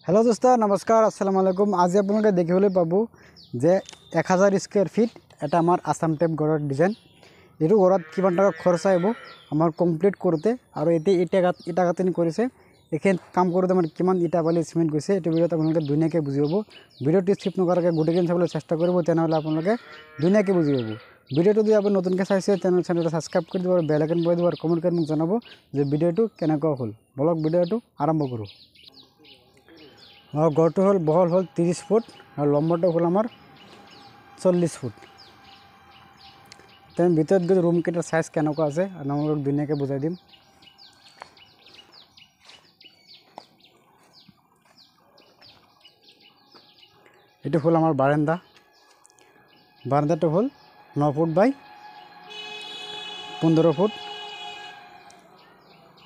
Hello दोस्तों नमस्कार अस्सलाम वालेकुम। आज आपलोके देखिबले पाबो जे 1000 स्क्वायर फीट एटा आमार आसाम टाइप घरर डिजाइन। एटु घरत किमान टाका खरच आइबो आमार कमप्लीट करते आरो एते इटा गाथनि करिसे एखेन काम करते आमार किमान इटा बाली सिमेंट गइसे एटु भिडिओत आपलोके दुनियाके बुझि पाबो। भिडिओटी स्किप नकराके गोटेकिन चाबले चेष्टा करिब तेनहले आपलोके दुनियाके बुझि पाबो। भिडिओটো যদি আপুনি নতুনকৈ চাইছে চেনেলটো সাবস্ক্রাইব কৰি দিব আৰু বেল আইকন বজাই দিব আৰু কমেন্ট কৰি মোক জনাব যে ভিডিওটো কেনেকুৱা হ'ল। বলক ভিডিওটো আৰম্ভ কৰো। और गढ़ हल बहल हल 30 फुट और लम्बा हल आमार 40 फुट। तो भर गए रूम केटार साइज केनेकुवा आछे धुनियाके बुझाई दिम। एटु हल आमार बारान्दा। बारान्दाटा हल 9 फुट बाई 15 फुट।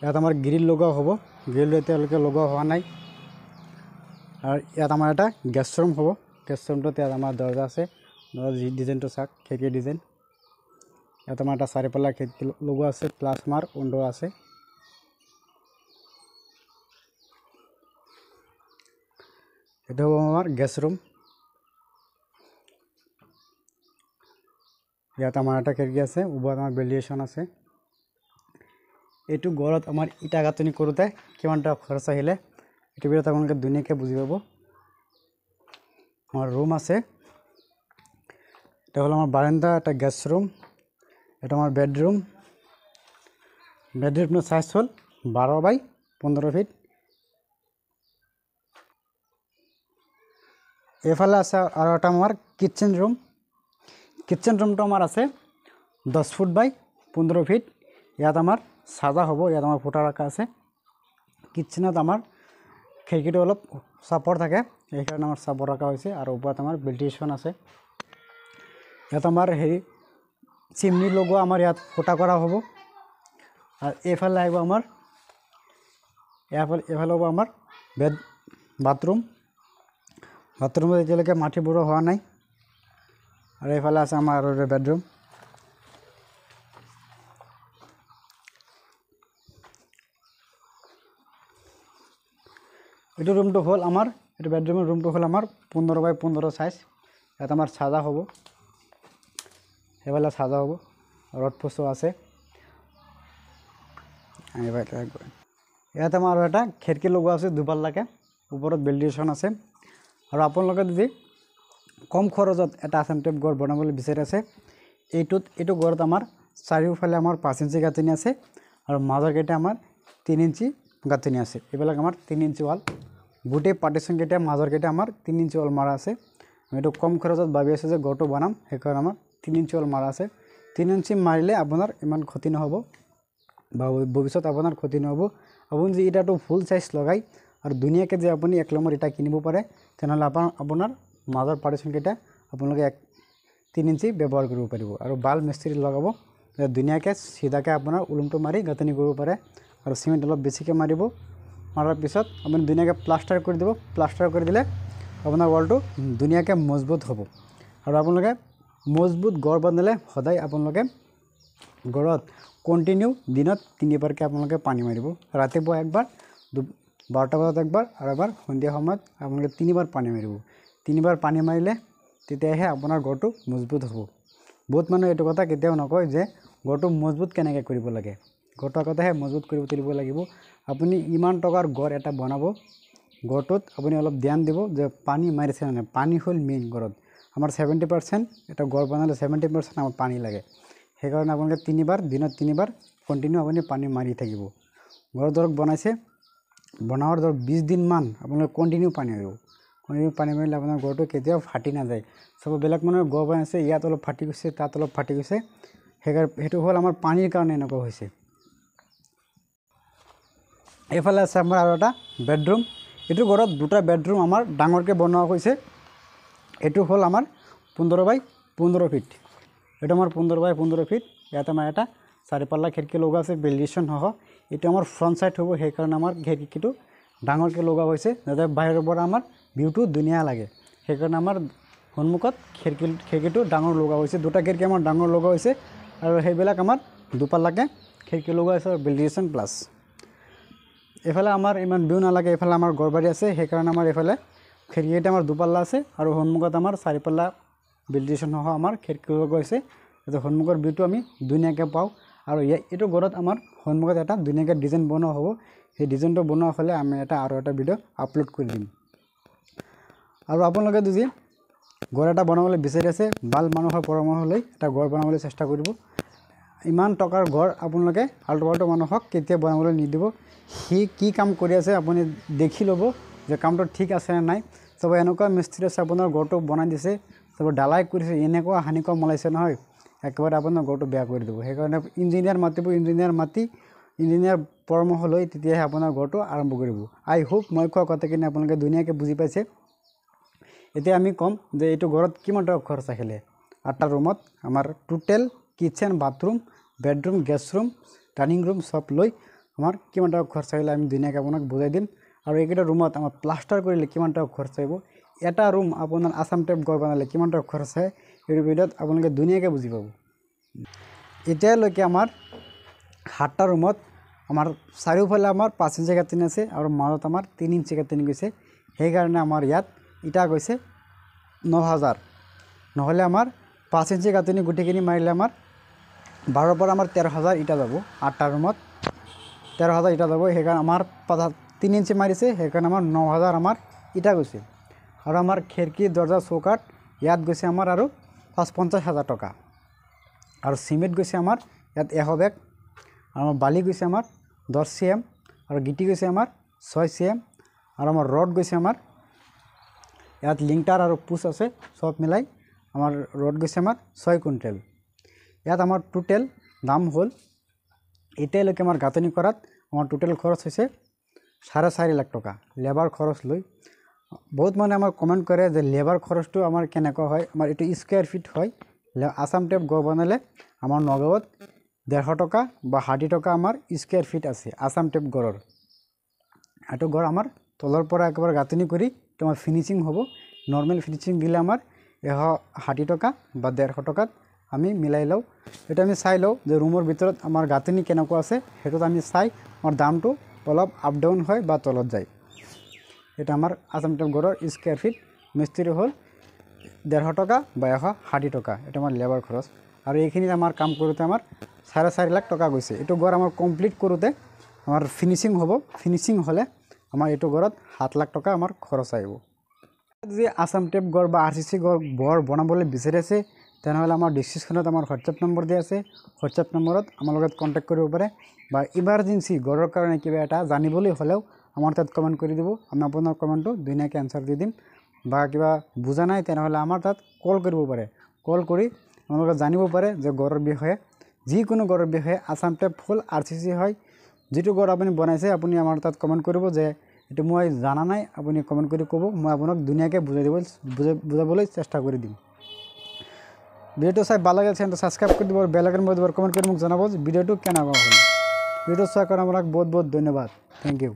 इतना आमार ग्रिल लगोৱা हब। ग्रिल एतियाলৈকে लगोৱা হোৱা নাই। और इतना आमार एटा गेस्ट रूम हम। गेस्ट रूम आमार दरजा आछे। दरजा डिजाइन तो चाक खिड़की डिजाइन। इतना आमार एटा चारिपाल्ला खिड़की लगोৱা आछे प्लास आमार उइन्डो आछे। एटा हबो आमार गेस्ट रूम। इतना आमार एटा खिड़की आछे ऊपर आमार वेंटिलेशन आछे। एटु घरत आमार इटा गाथनि करोते किमान टाका खरच आहिले एटु भिडिओत आपलोके धुनियाके बुझि पाबो। आमार रूम आछे। एटा हलो आमार बारान्दा एटा गेस्ट रूम। एटा आमार बेडरूम। बेडरूम साइज हल 12 बाई 15 फीट। एफाले आछे आरो एटा आमार किचेन रूम। किचेन रूमटा आमार आछे 10 फुट बाई 15 फीट। इयात आमार साजा हबो। इयात आमार फुटा राखा आछे। किचेनत आमार खिड़कीটো अलप सापर থাকে এইকাৰণে আমাৰ সাपर ৰাখা হৈছে আৰু ওপৰত আমাৰ ভেন্টিলেশ্যন আছে। ইয়াত আমাৰ হেৰি চিমনি লগোৱা আমাৰ ইয়াত ফুটা কৰা হ'ব। আৰু এফালে আহিব আমাৰ এফালে হ'ব আমাৰ বেড বাথৰুম। বাথৰুমত এতিয়ালৈকে মাটি বৰোৱা হোৱা নাই। আৰু এফালে আছে আমাৰ আৰু বেডৰুম। एटु रूम तो हल आमार एटु बेडरूम रूम तो हल आमार 15 बाई 15 साइज। इतना आमार साजा हबो। एफाले साजा हबो रड पोस्ट आछे। इतना आमार एटा खिड़की लगोৱা আছে दुपाल्लाके ऊपरत वेंटिलेशन आछे। और आपनलोके যদি कम खरचत एटा आसाम टाइप घर बनाबले बिचारि आछे एटु घरत आमार चारिওফালে आमार 5 इंची गाथनि आछे और মাজৰ কেইটা आमार 3 इंची गाथनि आछे। एबिलाक आमार 3 इंची वाल गोटे पार्टिशन केटा মাজৰ केटा आमार 3 इंची वाल मारा आछे। आमि एटु कम खरचत भाबि आछो जे घरটো बनाम हेकार आमार 3 इंची वाल मारा आछे। 3 इंची मारिले आपनार इमान क्षति নহব বা ভৱিষ্যত आपनार क्षति নহব। আপুনি যে ইটাটো ফুল সাইজ লগাই আৰু দুনিয়াকে যে আপুনি 1 নম্বৰ ইটা কিনিব পাৰে তেনহলে আপোনাৰ মাজৰ পাৰ্টিशन কেটা আপোনালোকে 3 इंची ব্যৱহাৰ কৰিব পাৰিব আৰু বাল মিস্ত্ৰী লগাব দুনিয়াকে সিধাকে আপোনাৰ উলুমটো মাৰি গাঁথনি কৰিব পাৰে। और सीमेंट अलग बेसिके मारिब मारार पिছত आपुनि धुनियाके प्लास्टार कर दिब। प्लास्टार कर दिले आपनार वालटो धुनियाके मजबूत हब। और आपलोके मजबूत घर बनाले सदाय आपलोके घरत कन्टिन्यू दिनत 3 बारके आपलोके पानी मारिब। रातिपुवा एकबार 12टा बजात एकबार और एबार सन्धिया সময়ত आपलोके 3 बार पानी मारिब। 3 बार पानी मारिले तेতিয়াহে आपनार घरटो मजबूत हब। बहुत मानुहे एटु कथा केতিয়াও नकय जे घरटो मजबूत केनेके करिब लागे। घरটো আগতে মজবুত কৰি তুলিব লাগিব। আপুনি ইমান টকাৰ ঘৰ এটা বনাব ঘৰটোত আপুনি অলপ ধ্যান দিব যে পানী মাৰিছে না। পানী হল মেইন ঘৰত আমাৰ 70% এটা ঘৰ বনালে 70% আমাৰ পানী লাগে। সেই কাৰণে আপোনালোকে 3 বাৰ দিনত 3 বাৰ কন্টিনিউ আপুনি পানী মাৰি থাকিব। ঘৰ ধৰক বনাইছে বনাৱাৰ ধৰক 20 দিন মান আপোনালোকে কন্টিনিউ পানী মাৰিব। কন্টিনিউ পানী মাৰিলে আপোনাৰ ঘৰটো কেতিয়াও ফাটি নাযায়। সব বেলেগ মানুহৰ ঘৰ বনাইছে ইয়াত অলপ ফাটি গৈছে তাত অলপ ফাটি গৈছে সেইটো হল আমাৰ পানীৰ কাৰণে এনেকুৱা হৈছে। एफाले आछे आमार आरो एटा बेडरूम। एटु घरत दुटा बेडरूम आमार डांगरके बनोৱা হৈছে। एटु हल आमार 15 बाई 15 फीट। एटु आमार 15 बाई 15 फीट। ইয়াত आमार एटा चारिपाल्ला खिड़की लगोৱা আছে वेंटिलेशन सह। एटु आमार फ्रंट साइड हबो সেই কাৰণে आमार खिड़कीটো डांगरके लगोৱা হৈছে যাতে বাহিৰৰ পৰা आमार ভিউটো ধুনিয়া লাগে। সেই কাৰণে आमार সন্মুখত खिड़कीটো ডাঙৰ লগোৱা হৈছে। দুটা खिड़की आमार ডাঙৰ লগোৱা হৈছে আৰু সেইবিলাক आमार দুপাল্লাকে खिड़की लगोৱা আছে वेंटिलेशन प्लस এফালে আমাৰ ইমান ভিউ নালাগে, এফালে আমাৰ ঘৰবাৰী আছে, সেইকাৰণে আমাৰ এফালে খিৰিকীটা আমাৰ দুপাল্লা আছে আৰু সন্মুখত আমাৰ চাৰিপাল্লা ভেন্টিলেশ্যন সহ আমাৰ খিৰিকী গৈছে, যাতে সন্মুখৰ ভিউটো আমি ধুনীয়াকৈ পাওঁ। আৰু এইটো ঘৰত আমাৰ সন্মুখত এটা ধুনীয়াকৈ ডিজাইন বনোৱা হ'ব, সেই ডিজাইনটো বনোৱা হ'লে আমি আৰু এটা ভিডিঅ' আপলোড কৰি দিম। আৰু আপোনালোকে যদি ঘৰ এটা বনাবলৈ বিচাৰি আছে, ভাল মানুহৰ পৰামৰ্শ লৈ এটা ঘৰ বনাবলৈ চেষ্টা কৰিব। ইমান টকাৰ ঘৰ আপোনালোকে আল্টু ফাল্টু মানুহক কেতিয়া বনাবলৈ নিদিব। সি কি কাম কৰি আছে আপুনি দেখি ল'ব যে কামটো ঠিক আছে নে নাই। চব এনেকুৱা মিস্ত্ৰী আছে আপোনাৰ ঘৰটো বনাই দিছে, চব ঢালাই কৰিছে, এনেকুৱা হানিকম মলাইছে নহয়, একেবাৰে আপোনাৰ ঘৰটো বেয়া কৰি দিব। সেইকাৰণে ইঞ্জিনিয়াৰ মাতিব, ইঞ্জিনিয়াৰ পৰামৰ্শ লৈ তেতিয়াহে আপোনাৰ ঘৰটো আৰম্ভ কৰিব। আই হোপ মই কোৱা কথাখিনি আপোনালোকে ধুনীয়াকৈ বুজি পাইছে। এতিয়া আমি ক'ম যে এইটো ঘৰত কিমান টকা খৰচ আহিলে। 8টা ৰুমত আমাৰ total kitchen, bathroom, bedroom, guest room, dining room চব লৈ আমাৰ কিমান টকা খৰচ আহিলে আমি ধুনীয়াকৈ আপোনাক বুজাই দিম। আৰু এইকেইটা ৰুমত আমাৰ প্লাষ্টাৰ কৰিলে কিমান টকা খৰচ আহিব, এটা ৰুম আপোনাৰ আছাম টাইপ ঘৰ বনালে কিমান টকা খৰচ হয়, এই ভিডিঅ'ত আপোনালোকে ধুনীয়াকৈ বুজি পাব। এতিয়ালৈকে আমাৰ 7টা ৰুমত আমাৰ চাৰিওফালে আমাৰ 5 ইঞ্চি গাঁথনি আছে আৰু মাজত আমাৰ 3 ইঞ্চি গাঁথনি গৈছে। সেইকাৰণে আমাৰ ইয়াত ইটা গৈছে 9,000, নহ'লে আমাৰ 5 ইঞ্চি গাঁথনি গোটেইখিনি মাৰিলে আমাৰ 12ৰ পৰা আমাৰ 13,000 ইটা যাব। 8টা ৰুমত 13,000 ইটা যাব। সেইকাৰণে আমাৰ 3 ইঞ্চি মাৰিছে, সেইকাৰণে আমাৰ 9,000 আমাৰ ইটা গৈছে। আৰু আমাৰ খিৰিকী, দৰ্জা, চৌকাঠ ইয়াত গৈছে আমাৰ আৰু 50,000 টকা। আৰু চিমেণ্ট গৈছে আমাৰ ইয়াত 100 বেগ, আৰু আমাৰ বালি গৈছে আমাৰ 10 CM, আৰু গিটি গৈছে আমাৰ 6 CM, আৰু আমাৰ ৰড গৈছে আমাৰ ইয়াত লিংটাৰ আৰু পুচ আছে, সব মিলাই আমাৰ ৰড গৈছে আমাৰ 6 কুইণ্টেল। ইয়াত আমাৰ টোটেল দাম হ'ল, এতিয়ালৈকে আমাৰ গাঁথনি কৰাত আমাৰ টোটেল খৰচ হৈছে 4.5 লাখ টকা লেবাৰ খৰচ লৈ। বহুত মানুহে আমাৰ কমেণ্ট কৰে যে লেবাৰ খৰচটো আমাৰ কেনেকুৱা হয়। আমাৰ এইটো স্কুৱেৰ ফিট হয়। আছাম টাইপ ঘৰ বনালে আমাৰ নগাঁৱত 150 টকা বা 60 টকা আমাৰ স্কুৱেৰ ফিট আছে আছাম টাইপ ঘৰৰ। এইটো ঘৰ আমাৰ তলৰ পৰা একেবাৰে গাঁথনি কৰি তোমাৰ ফিনিচিং হ'ব। নৰ্মেল ফিনিচিং দিলে আমাৰ 160 টকা বা 150 টকাত আমি মিলাই লওঁ। এটা আমি চাই লওঁ যে ৰুমৰ ভিতৰত আমাৰ গাঁথনি কেনেকুৱা আছে, সেইটোত আমি চাই আমাৰ দামটো অলপ আপ ডাউন হয় বা তলত যায়। এটা আমাৰ আছাম টাইপ ঘৰৰ স্কুৱেৰ ফিট মিস্ত্ৰী হ'ল 150 টকা বা 160 টকা, এটা আমাৰ লেবাৰ খৰচ। আৰু এইখিনিত আমাৰ কাম কৰোঁতে আমাৰ 4.5 লাখ টকা গৈছে। এইটো ঘৰ আমাৰ কমপ্লিট কৰোঁতে আমাৰ ফিনিচিং হ'ব, ফিনিচিং হ'লে আমাৰ এইটো ঘৰত 7 লাখ টকা আমাৰ খৰচ আহিব। যদি আছাম টাইপ ঘৰ বা RCC ঘৰ বনাবলৈ বিচাৰি আছে, তেনেহ'লে আমাৰ ডিছক্ৰিপশ্যনত আমাৰ হোৱাটছএপ নম্বৰ দিয়া আছে। হোৱাটছএপ নম্বৰত আমাৰ লগত কণ্টেক্ট কৰিব পাৰে, বা ইমাৰ্জেঞ্চি ঘৰৰ কাৰণে কিবা এটা জানিবলৈ হ'লেও আমাৰ তাত কমেণ্ট কৰি দিব। আমি আপোনাৰ কমেণ্টটো ধুনীয়াকৈ এনচাৰ দি দিম। বা কিবা বুজা নাই তেনেহ'লে আমাৰ তাত কল কৰিব পাৰে। কল কৰি আপোনালোকে জানিব পাৰে যে ঘৰৰ বিষয়ে, যিকোনো ঘৰৰ বিষয়ে। আছাম টাইপ ফুল RCC হয়। যিটো ঘৰ আপুনি বনাইছে আপুনি আমাৰ তাত কমেণ্ট কৰিব যে এইটো মই জানা নাই, আপুনি কমেণ্ট কৰি ক'ব, মই আপোনাক ধুনীয়াকৈ বুজাবলৈ চেষ্টা কৰি দিম। ভিডিওটো চাই ভাল লাগে চেনেলটো সাবস্ক্ৰাইব কৰে দিব, বেল আইকন বাজিব, কমেন্ট কৰে মোক জনাব ভিডিওটো কেনেকুৱা হ'ল। ভিডিও চোৱাৰ কাৰণে আপোনাক বহুত বহুত ধন্যবাদ। Thank U.